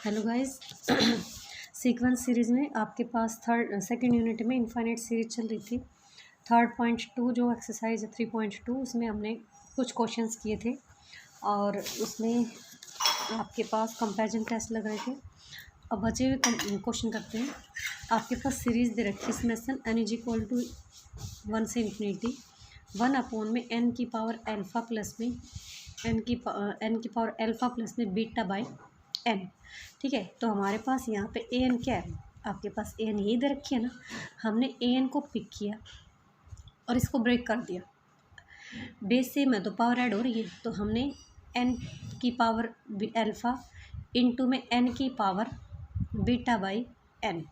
Hello guys. Sequence series में आपके पास second unit में इनफाइनाइट सीरीज चल रही थी। 3.2 जो एक्सरसाइज है 3.2 उसमें हमने कुछ क्वेश्चंस किए थे और उसमें आपके पास कंपैरिजन टेस्ट लग रहे थे। अब बचे हुए क्वेश्चन करते हैं। आपके पास सीरीज़ दे रखी है summation n is equal to 1 से इन्फिनिटी 1 अपॉन में n की पावर अल्फ़ा प्लस में n की पावर अल्फ़ा प्लस में बीटा बाई n। ठीक है, तो हमारे पास यहाँ पे ए एन क्या है, आपके पास ए एन यही दे रखी है ना। हमने ए एन को पिक किया और इसको ब्रेक कर दिया। बेस सेम है तो पावर ऐड हो रही है, तो हमने एन की पावर अल्फ़ा इंटू में एन की power beta by n.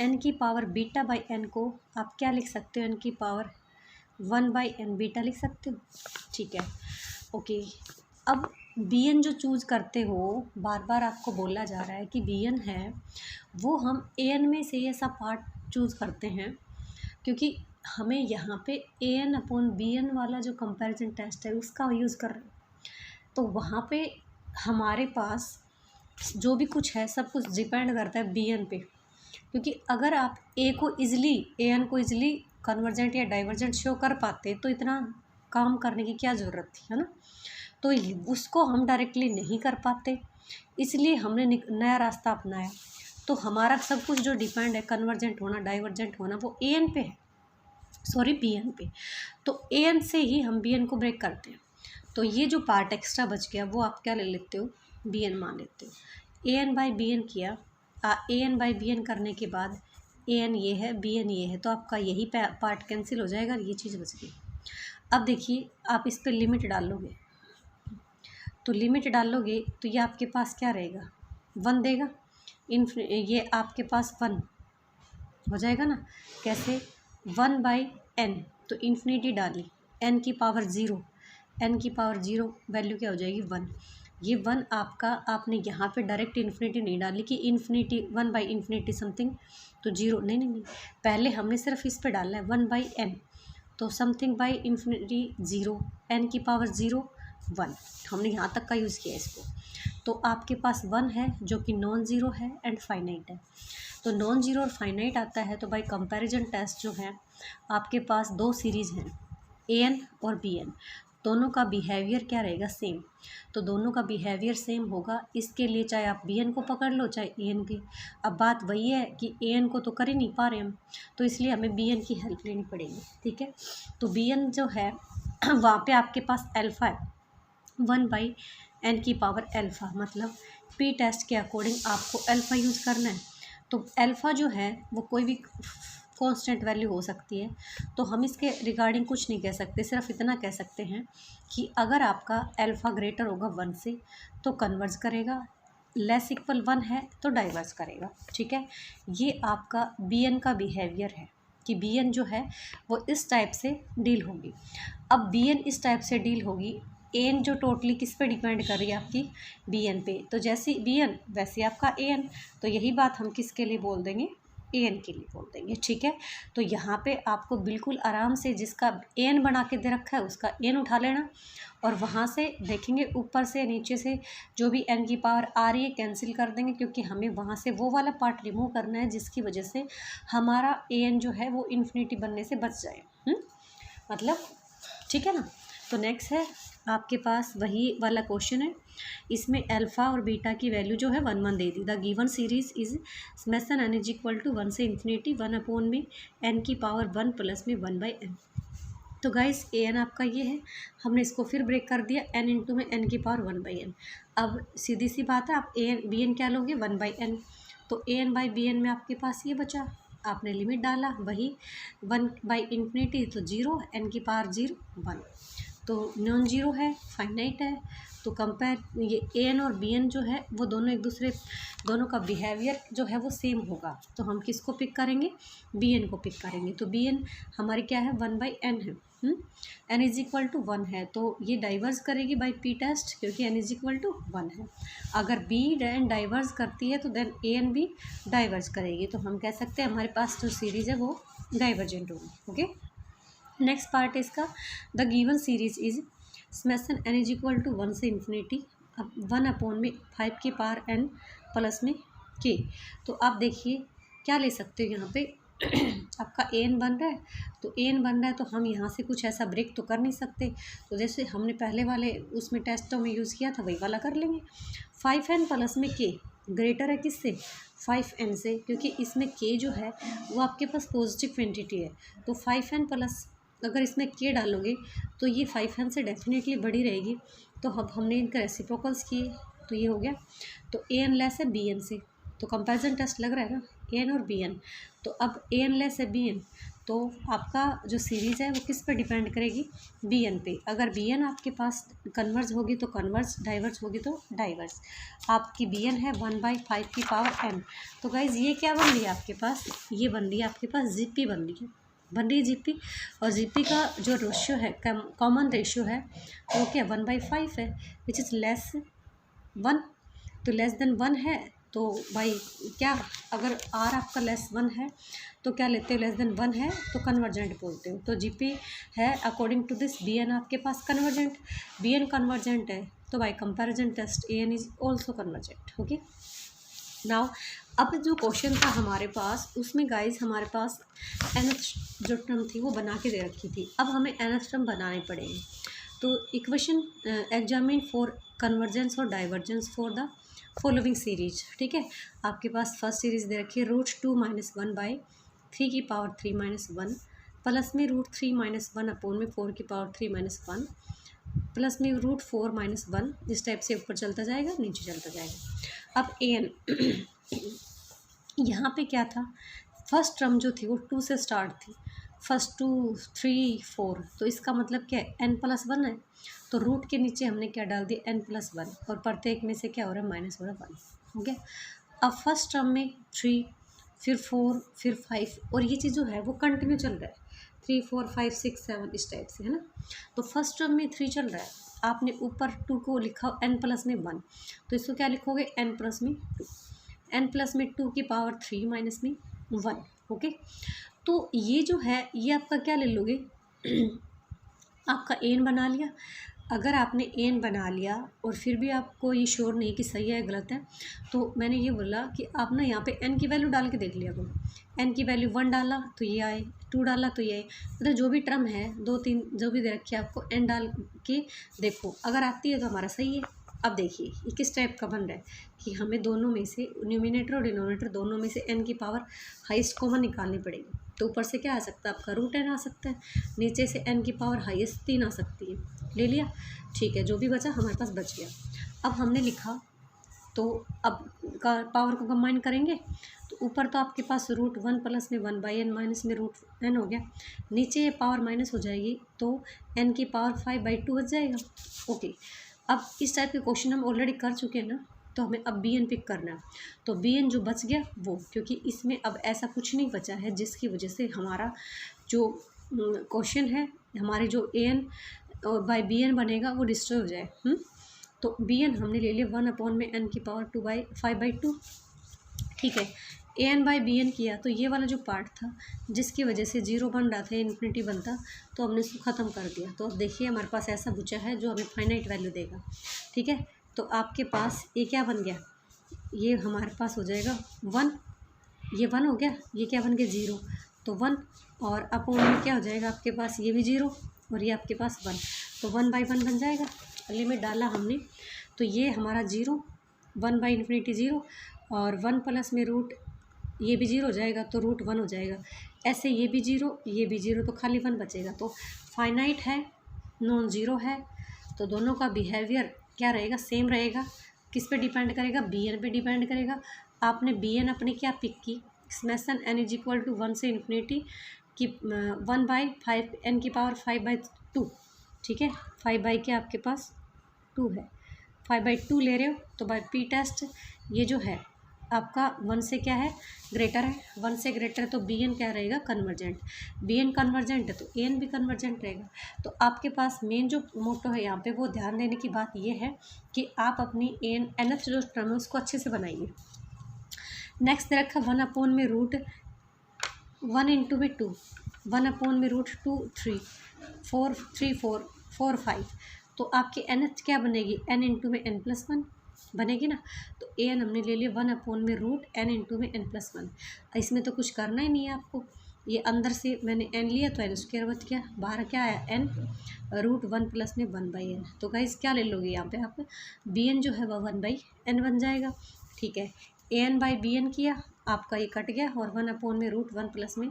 N की पावर बीटा बाई एन को आप क्या लिख सकते हो, एन की पावर 1 बाई एन बीटा लिख सकते हो। ठीक है, ओके। अब बी एन जो चूज़ करते हो, बार बार आपको बोला जा रहा है कि बी एन है वो हम ए एन में से ऐसा पार्ट चूज़ करते हैं क्योंकि हमें यहाँ पे A N upon B N वाला जो कंपैरिजन टेस्ट है उसका यूज़ कर रहे हैं। तो वहाँ पे हमारे पास जो भी कुछ है सब कुछ डिपेंड करता है बी एन पे, क्योंकि अगर आप ए एन को ईजिली कन्वर्जेंट या डाइवर्जेंट शो कर पाते तो इतना काम करने की क्या ज़रूरत थी, है ना। तो उसको हम डायरेक्टली नहीं कर पाते, इसलिए हमने नया रास्ता अपनाया। तो हमारा सब कुछ जो डिपेंड है कन्वर्जेंट होना डाइवर्जेंट होना वो ए एन पे है, सॉरी बी एन पे। तो ए एन से ही हम बी एन को ब्रेक करते हैं। तो ये जो पार्ट एक्स्ट्रा बच गया वो आप क्या ले लेते हो, बी एन मान लेते हो। ए एन बाई बी एन किया, ए एन बाई बी एन करने के बाद ए एन ये है बी एन ये है, तो आपका यही पार्ट कैंसिल हो जाएगा, ये चीज़ बच गई। अब देखिए आप इस पर लिमिट डालोगे, तो लिमिट डालोगे तो ये आपके पास क्या रहेगा, 1 देगा। ये आपके पास 1 हो जाएगा ना। कैसे, 1 बाई एन, तो इन्फिनिटी डाली, एन की पावर 0, एन की पावर 0 वैल्यू क्या हो जाएगी 1। ये 1 आपका, आपने यहाँ पे डायरेक्ट इन्फिनिटी नहीं डाली कि इन्फिनिटी 1 बाई इन्फिनिटी समथिंग तो 0, नहीं, पहले हमने सिर्फ इस पे डालना है 1 बाई एन, तो समथिंग बाई इन्फिनिटी 0, एन की पावर 0 1, हमने यहाँ तक का यूज़ किया इसको। तो आपके पास 1 है जो कि नॉन ज़ीरो है एंड फाइनाइट है। तो नॉन ज़ीरो और फाइनाइट आता है तो बाय कंपैरिजन टेस्ट जो है आपके पास 2 सीरीज़ हैं, ए एन और बी एन, दोनों का बिहेवियर क्या रहेगा, सेम। तो दोनों का बिहेवियर सेम होगा, इसके लिए चाहे आप बी एन को पकड़ लो चाहे ए एन की। अब बात वही है कि ए एन को तो कर ही नहीं पा रहे हम, तो इसलिए हमें बी एन की हेल्प लेनी पड़ेगी। ठीक है, तो बी एन जो है वहाँ पे आपके पास अल्फ़ा है 1 बाई एन की पावर अल्फ़ा, मतलब पी टेस्ट के अकॉर्डिंग आपको अल्फ़ा यूज़ करना है। तो अल्फ़ा जो है वो कोई भी कांस्टेंट वैल्यू हो सकती है, तो हम इसके रिगार्डिंग कुछ नहीं कह सकते, सिर्फ इतना कह सकते हैं कि अगर आपका अल्फ़ा ग्रेटर होगा 1 से तो कन्वर्ज करेगा, लेस इक्वल 1 है तो डाइवर्स करेगा। ठीक है, ये आपका बी एन का बिहेवियर है कि बी एन जो है वो इस टाइप से डील होगी। अब बी एन इस टाइप से डील होगी, ए एन जो टोटली किस पे डिपेंड कर रही है, आपकी बी एन पे। तो जैसे बी एन वैसे आपका ए एन, तो यही बात हम किसके लिए बोल देंगे, ए एन के लिए बोल देंगे। ठीक है, तो यहाँ पे आपको बिल्कुल आराम से जिसका ए एन बना के दे रखा है उसका ए एन उठा लेना और वहाँ से देखेंगे ऊपर से नीचे से जो भी एन की पावर आ रही है कैंसिल कर देंगे, क्योंकि हमें वहाँ से वो वाला पार्ट रिमूव करना है जिसकी वजह से हमारा ए एन जो है वो इन्फिनिटी बनने से बच जाए। मतलब ठीक है ना। तो नेक्स्ट है आपके पास वही वाला क्वेश्चन है, इसमें अल्फ़ा और बीटा की वैल्यू जो है 1 1 दे दी। The given series is summation n is equal to 1 से इन्फिनिटी 1 अपॉन में एन की पावर 1 प्लस में 1 बाई एन। तो गाइस ए एन आपका ये है, हमने इसको फिर ब्रेक कर दिया एन इंटू में एन की पावर 1 बाई एन। अब सीधी सी बात है, आप ए एन बी एन क्या लोगे 1 बाई एन, तो ए एन बाई बी एन में आपके पास ये बचा, आपने लिमिट डाला वही 1 बाई इन्फिनिटी तो 0, एन की पावर 0 1, तो नॉन जीरो है फाइनाइट है। तो कंपेयर ये ए एन और बी एन जो है वो दोनों का बिहेवियर जो है वो सेम होगा, तो हम किसको पिक करेंगे, बी एन को पिक करेंगे। तो बी एन हमारी क्या है 1 बाई एन है, एन इज इक्वल टू 1 है, तो ये डाइवर्स करेगी बाई पी टेस्ट क्योंकि एन इज इक्वल टू 1 है। अगर बी एन डाइवर्स करती है तो देन ए एन भी डाइवर्स करेगी, तो हम कह सकते हैं हमारे पास जो सीरीज़ है वो डाइवर्जेंट होगी। ओके, नेक्स्ट पार्ट है इसका, the given series is summation n is equal to 1 से इन्फिनिटी अब 1/5 की पावर n प्लस में k। तो आप देखिए क्या ले सकते हो यहाँ पे आपका an बन रहा है, तो an बन रहा है तो हम यहाँ से कुछ ऐसा ब्रेक तो कर नहीं सकते, तो जैसे हमने पहले वाले उसमें टेस्टों में यूज़ किया था वही वाला कर लेंगे। 5n प्लस में k ग्रेटर है किससे, 5n से, क्योंकि इसमें k जो है वो आपके पास पॉजिटिव क्वांटिटी है। तो 5n प्लस अगर इसमें k डालोगे तो ये 5n से डेफिनेटली बड़ी रहेगी। तो अब हमने इनका रेसिप्रोकल्स किए तो ये हो गया। तो an लेस है bn से, तो कंपैरिजन टेस्ट लग रहा है ना an और bn। तो अब an लेस है bn, तो आपका जो सीरीज़ है वो किस पे डिपेंड करेगी, bn पे। अगर bn आपके पास कन्वर्ज होगी तो कन्वर्ज, डाइवर्ज होगी तो डाइवर्स। आपकी bn है 1/5 की पावर n। तो गाइज़ ये क्या बन रही है आपके पास, ये बन रही है आपके पास जीपी बन रही है जीपी। और जीपी का जो रेशियो है, कॉमन रेशियो है वो क्या 1/5 है, विच इज़ लेस 1। तो लेस देन 1 है तो भाई क्या, अगर आर आपका लेस 1 है तो क्या लेते हो, लेस देन 1 है तो कन्वर्जेंट बोलते हो। तो जीपी है अकॉर्डिंग टू दिस bn आपके पास कन्वर्जेंट, bn कन्वर्जेंट है तो by comparison test an is also convergent. Okay now अब जो क्वेश्चन था हमारे पास उसमें गाइज हमारे पास nth जो टर्म थी वो बना के दे रखी थी। अब हमें nth टर्म बनाने पड़ेंगे। तो इक्वेशन एग्जामिन फॉर कन्वर्जेंस और divergence for the following series. ठीक है, आपके पास फर्स्ट सीरीज दे रखी है √2 - 1/3 की पावर 3 - 1 प्लस में √3 - 1 अपॉन में 4 की पावर 3 - 1 प्लस में √4 - 1। इस टाइप से ऊपर चलता जाएगा नीचे चलता जाएगा। अब an यहाँ पे क्या था, फर्स्ट टर्म जो थी वो 2 से स्टार्ट थी, फर्स्ट 2 3 4। तो इसका मतलब क्या है n+1 है, तो रूट के नीचे हमने क्या डाल दिया n+1 और प्रत्येक में से क्या हो रहा है माइनस हो रहा है 1। हो गया। अब फर्स्ट टर्म में 3 फिर 4 फिर 5 और ये चीज़ जो है वो कंटिन्यू चल रहा है 3 4 5 6 7 इस टाइप से, है ना। तो फर्स्ट टर्म में 3 चल रहा है, आपने ऊपर 2 को लिखा n+1, तो इसको क्या लिखोगे n+2, n+2 की पावर 3 माइनस में 1। ओके, तो ये जो है ये आपका क्या ले लोगे आपका an बना लिया। अगर आपने an बना लिया और फिर भी आपको ये श्योर नहीं कि सही है गलत है, तो मैंने ये बोला कि आप ना यहाँ पे n की वैल्यू डाल के देख लिया करो। n की वैल्यू 1 डाला तो ये आए, 2 डाला तो ये आए, मतलब जो भी टर्म है 2 3 जो भी दे रखी है आपको n डाल के देखो, अगर आती है तो हमारा सही है। अब देखिए ये किस टाइप का बन रहा है कि हमें दोनों में से न्यूमिनेटर और डिनोमिनेटर दोनों में से n की पावर हाईएस्ट कॉमन निकालनी पड़ेगी। तो ऊपर से क्या आ सकता है आपका √n आ सकता है, नीचे से n की पावर हाईएस्ट 3 आ सकती है। ले लिया, ठीक है, जो भी बचा हमारे पास बच गया। अब हमने लिखा तो अब का पावर को कंबाइन करेंगे तो ऊपर तो आपके पास √1 प्लस में 1/n माइनस में √n हो गया, नीचे ये पावर माइनस हो जाएगी तो n की पावर 5/2 बच जाएगा। ओके, अब इस टाइप के क्वेश्चन हम ऑलरेडी कर चुके हैं ना, तो हमें अब bn पिक करना है। तो bn जो बच गया वो, क्योंकि इसमें अब ऐसा कुछ नहीं बचा है जिसकी वजह से हमारा जो क्वेश्चन है, हमारे जो an और बाय bn बनेगा वो डिस्ट्रॉय हो जाए। तो bn हमने ले लिया 1/n की पावर 5/2। ठीक है, an/bn किया तो ये वाला जो पार्ट था जिसकी वजह से 0 बन रहा था इन्फिनिटी बनता, तो हमने इसको ख़त्म कर दिया। तो अब देखिए हमारे पास ऐसा बचा है जो हमें फाइनाइट वैल्यू देगा। ठीक है, तो आपके पास ये क्या बन गया, ये हमारे पास हो जाएगा 1, ये 1 हो गया, ये क्या बन गया 0, तो 1 और अपॉन में क्या हो जाएगा आपके पास ये भी 0 और ये आपके पास 1, तो 1/1 बन जाएगा। लिमिट डाला हमने तो ये हमारा 0 1/∞ 0 और 1 प्लस में रूट ये भी 0 हो जाएगा तो √1 हो जाएगा। ऐसे ये भी 0 ये भी 0 तो खाली 1 बचेगा। तो फाइनाइट है, नॉन ज़ीरो है, तो दोनों का बिहेवियर क्या रहेगा, सेम रहेगा। किस पे डिपेंड करेगा, bn पे डिपेंड करेगा। आपने bn अपनी क्या पिक की, summation n is equal to 1 से इन्फिनिटी की 1/5 n की पावर 5/2। ठीक है, 5 क्या आपके पास 2 है, 5/2 ले रहे हो तो बाय पी टेस्ट ये जो है आपका 1 से क्या है ग्रेटर है, 1 से ग्रेटर है तो bn क्या रहेगा कन्वर्जेंट, bn कन्वर्जेंट है तो an भी कन्वर्जेंट रहेगा। तो आपके पास मेन जो मोटो है यहाँ पे वो ध्यान देने की बात ये है कि आप अपनी nth जो टर्म है उसको अच्छे से बनाइए। नेक्स्ट दे रखा 1/1 में √1 × 2, 1/2 3 4 3 4 4 5, तो आपकी एन क्या बनेगी, एन इंटू में एन प्लस वन बनेगी ना। तो ए एन हमने ले लिया 1 में रूट एन इंटू में एन प्लस वन। इसमें तो कुछ करना ही नहीं है आपको, ये अंदर से मैंने एन लिया तो एन स्क्वायर बच गया, बाहर क्या आया एन रूट 1 प्लस में 1/n। तो गाइस क्या ले लोगे यहाँ पे आप, बी एन जो है वह 1/n बन जाएगा। ठीक है, ए एन बाई बी एन किया, आपका ये कट गया और 1 में रूट 1 प्लस में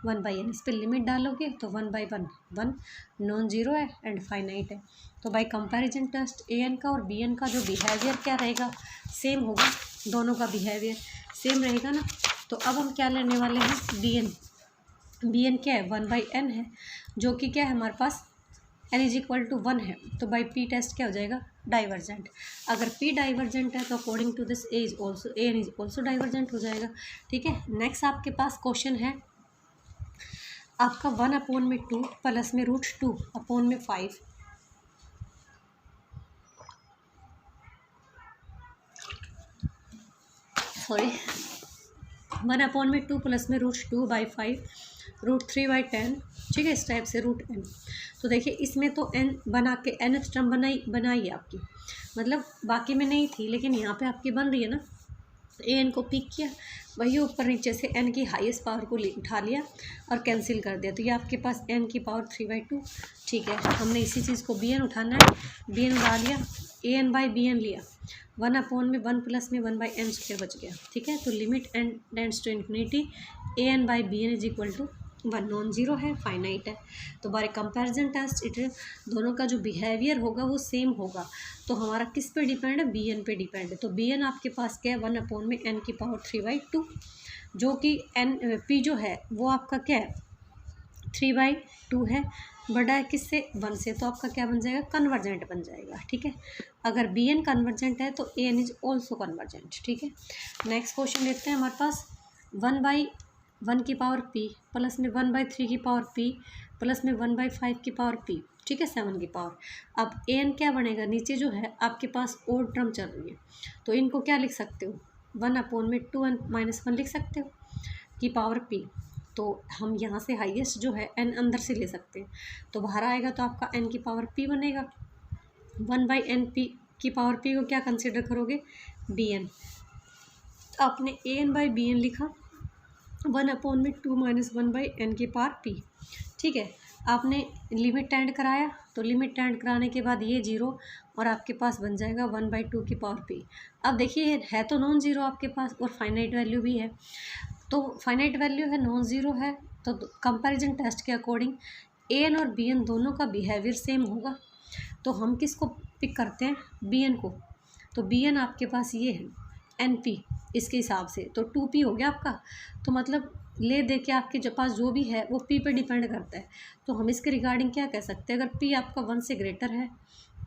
1/n। इस पर लिमिट डालोगे तो 1/1 1 नॉन जीरो है एंड फाइनाइट है। तो by comparison test a n का और बी एन का जो बिहेवियर क्या रहेगा, सेम होगा, दोनों का बिहेवियर सेम रहेगा ना। तो अब हम क्या लेने वाले हैं, बी एन। बी एन क्या है 1/n है, जो कि क्या है हमारे पास n इज इक्वल टू 1 है। तो बाई पी टेस्ट क्या हो जाएगा, डाइवर्जेंट। अगर p डाइवर्जेंट है तो according to this a n is also divergent हो जाएगा। ठीक है, नेक्स्ट आपके पास क्वेश्चन है आपका 1/2 प्लस में रूट 2 में 5। सॉरी 1/2 प्लस में रूट 2/5 रूट 3/10। ठीक है, इस टाइप से रूट n। तो देखिए इसमें तो n बना के nth टर्म बनाई है आपकी, मतलब बाकी में नहीं थी लेकिन यहाँ पे आपकी बन रही है ना। ए एन को पिक किया, वही ऊपर नीचे से n की हाईएस्ट पावर को उठा लिया और कैंसिल कर दिया, तो ये आपके पास n की पावर 3/2। ठीक है, हमने इसी चीज़ को bn उठाना है, bn उठा लिया, ए एन बाई बी एन लिया, 1/1 प्लस में 1/n स्क्वायर बच गया। ठीक है, तो limit n tends to infinity a n by b n is equal to 1 non zero है, फाइनाइट है। तो बाय कंपैरिजन टेस्ट इट दोनों का जो बिहेवियर होगा वो सेम होगा। तो हमारा किस पे डिपेंड है, बी एन पे डिपेंड है। तो बी एन आपके पास क्या है 1/n की पावर 3/2, जो कि एन पी जो है वो आपका क्या है 3/2 है, बड़ा है किससे 1 से, तो आपका क्या बन जाएगा, कन्वर्जेंट बन जाएगा। ठीक है, अगर बी एन कन्वर्जेंट है तो ए एन इज ऑल्सो कन्वर्जेंट। ठीक है, नेक्स्ट क्वेश्चन देखते हैं हमारे पास 1/1 की पावर p प्लस में 1/3 की पावर p प्लस में 1/5 की पावर p। ठीक है, 7 की पावर। अब ए एन क्या बनेगा, नीचे जो है आपके पास ओड टर्म चल रही है, तो इनको क्या लिख सकते हो 1/2 लिख सकते हो की पावर p। तो हम यहाँ से हाईएस्ट जो है n अंदर से ले सकते हैं, तो बाहर आएगा तो आपका n की पावर p बनेगा। 1/n p की पावर p को क्या कंसिडर करोगे, bn। आपने ए एन बाई बी एन लिखा 1/2 माइनस 1/n की पावर p। ठीक है, आपने लिमिट टेंड कराया, तो लिमिट टेंड कराने के बाद ये जीरो और आपके पास बन जाएगा 1/2 की पावर p। अब देखिए है तो नॉन जीरो आपके पास और फाइनाइट वैल्यू भी है, तो फाइनाइट वैल्यू है नॉन ज़ीरो है, तो कंपैरिजन टेस्ट के अकॉर्डिंग ए एन और बी एन दोनों का बिहेवियर सेम होगा। तो हम किसको पिक करते हैं, बी एन को। तो बी एन आपके पास ये है एन पी, इसके हिसाब से तो 2p हो गया आपका। तो मतलब ले दे के आपके जो पास जो भी है वो p पे डिपेंड करता है। तो हम इसके रिगार्डिंग क्या कह सकते हैं, अगर p आपका 1 से ग्रेटर है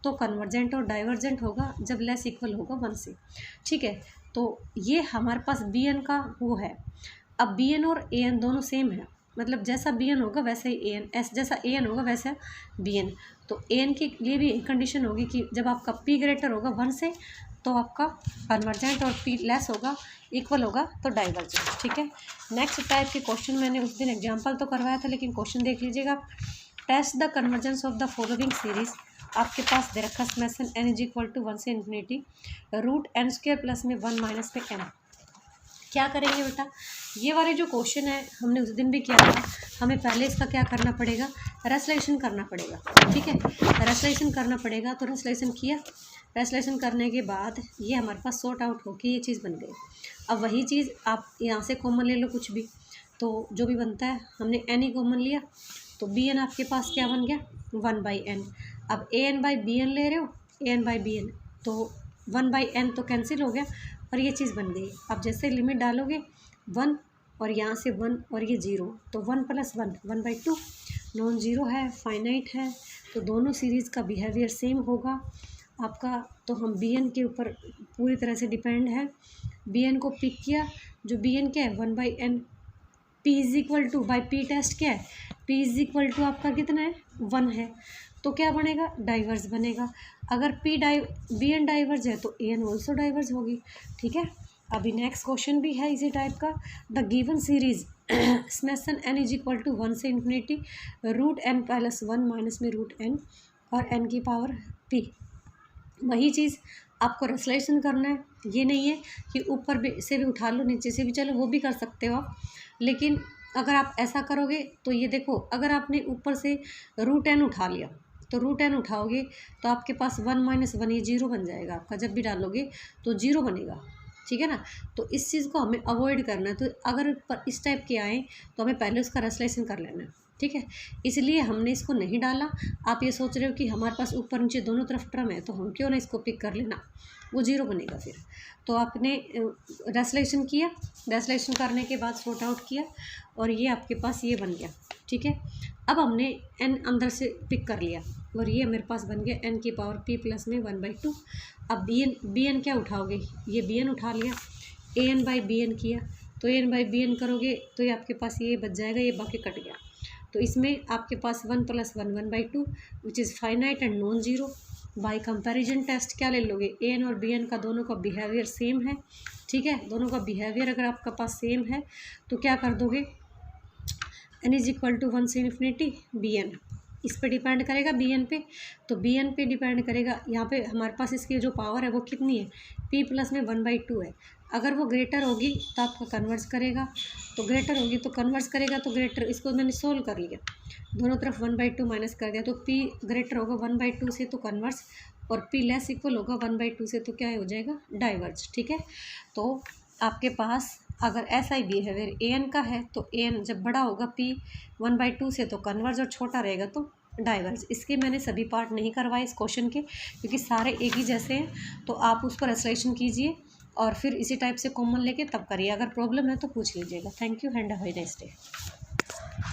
तो कन्वर्जेंट और डाइवर्जेंट होगा, जब लेस इक्वल होगा 1 से। ठीक है, तो ये हमारे पास बी एन का वो है। अब बी एन और ए एन दोनों सेम है, मतलब जैसा बी एन होगा वैसा ही ए एन, जैसा ए एन होगा वैसा बी एन। तो ए एन के लिए भी एक कंडीशन होगी कि जब आपका p ग्रेटर होगा 1 से तो आपका कन्वर्जेंट और p लेस होगा इक्वल होगा तो डाइवर्जेंट। ठीक है, नेक्स्ट टाइप के क्वेश्चन मैंने उस दिन एग्जांपल तो करवाया था, लेकिन क्वेश्चन देख लीजिएगा। Test the convergence of the following series. आपके पास दे रखा summation n is equal to 1 से infinity root n square plus में 1 माइनस में n। क्या करेंगे बेटा, ये वाले जो क्वेश्चन है हमने उस दिन भी किया था, हमें पहले इसका क्या करना पड़ेगा, रेसलेशन करना पड़ेगा। ठीक है, रेसलेशन करना पड़ेगा, तो रेसलेशन किया, रेसलेशन करने के बाद ये हमारे पास सॉर्ट आउट होके ये चीज़ बन गई। अब वही चीज़ आप यहाँ से कॉमन ले लो कुछ भी, तो जो भी बनता है हमने एन ही कॉमन लिया, तो बी एन आपके पास क्या बन गया 1/n। अब ए एन बाई बी एन ले रहे हो, ए एन बाई बी एन, तो 1/n तो कैंसिल हो गया और ये चीज़ बन गई। अब जैसे लिमिट डालोगे 1 और यहाँ से 1 और ये 0, तो 1 प्लस 1 1/2 नॉन ज़ीरो है, फाइनाइट है। तो दोनों सीरीज़ का बिहेवियर सेम होगा आपका। तो हम बी एन के ऊपर पूरी तरह से डिपेंड है, बी एन को पिक किया, जो बी एन क्या है 1/n, p is equal to by p test क्या है, p इज इक्वल टू आपका कितना है 1 है, तो क्या बनेगा डाइवर्स बनेगा। अगर बी एन डाइवर्स है तो ए एन ऑल्सो डाइवर्स होगी। ठीक है, अभी नेक्स्ट क्वेश्चन भी है इसी टाइप का। The given series summation n is equal to 1 से infinity root n plus 1 minus में रूट n और n की पावर p। वही चीज़ आपको रेसलेशन करना है, ये नहीं है कि ऊपर भी से भी उठा लो नीचे से भी, चलो वो भी कर सकते हो आप। लेकिन अगर आप ऐसा करोगे तो ये देखो, अगर आपने ऊपर से √n उठा लिया तो √n उठाओगे तो आपके पास 1 - 1 ये 0 बन जाएगा आपका, जब भी डालोगे तो 0 बनेगा, ठीक है ना। तो इस चीज़ को हमें अवॉइड करना है। तो अगर इस टाइप के आए तो हमें पहले उसका रेसलेशन कर लेना है, ठीक है। इसलिए हमने इसको नहीं डाला। आप ये सोच रहे हो कि हमारे पास ऊपर नीचे दोनों तरफ टर्म है तो हम क्यों ना इसको पिक कर लेना, वो 0 बनेगा फिर। तो आपने रेसलेशन किया, रेसलेशन करने के बाद सॉर्ट आउट किया और ये आपके पास ये बन गया, ठीक है। अब हमने n अंदर से पिक कर लिया और ये मेरे पास बन गया n की पावर p प्लस में 1/2। अब bn क्या उठाओगे, ये bn उठा लिया, an/bn किया तो an/bn करोगे तो ये आपके पास ये बच जाएगा, ये बाकी कट गया। तो इसमें आपके पास 1 + 1 1/2 which is finite and non zero. By comparison test क्या ले लोगे, an और bn का दोनों का बिहेवियर सेम है, ठीक है। दोनों का बिहेवियर अगर आपका पास सेम है तो क्या कर दोगे, n = 1 से ∞ bn, इस पे डिपेंड करेगा bn पे। तो bn पे डिपेंड करेगा, यहाँ पे हमारे पास इसकी जो पावर है वो कितनी है, p प्लस में 1/2 है। अगर वो ग्रेटर होगी तो आपका कन्वर्स करेगा, तो ग्रेटर होगी तो कन्वर्स करेगा, तो ग्रेटर इसको मैंने सोल्व कर लिया, दोनों तरफ 1/2 माइनस कर दिया, तो p ग्रेटर होगा 1/2 से तो कन्वर्स, और p लेस इक्वल होगा 1/2 से तो क्या हो जाएगा, डाइवर्ज, ठीक है। तो आपके पास अगर ऐसा ही बिहेवियर an का है तो an जब बड़ा होगा p 1/2 से तो कन्वर्ज, और छोटा रहेगा तो डाइवर्ज। इसके मैंने सभी पार्ट नहीं करवाए इस क्वेश्चन के, क्योंकि सारे एक ही जैसे हैं। तो आप उस पर रेसलेशन कीजिए और फिर इसी टाइप से कॉमन लेके तब करिए। अगर प्रॉब्लम है तो पूछ लीजिएगा। Thank you and have a nice day.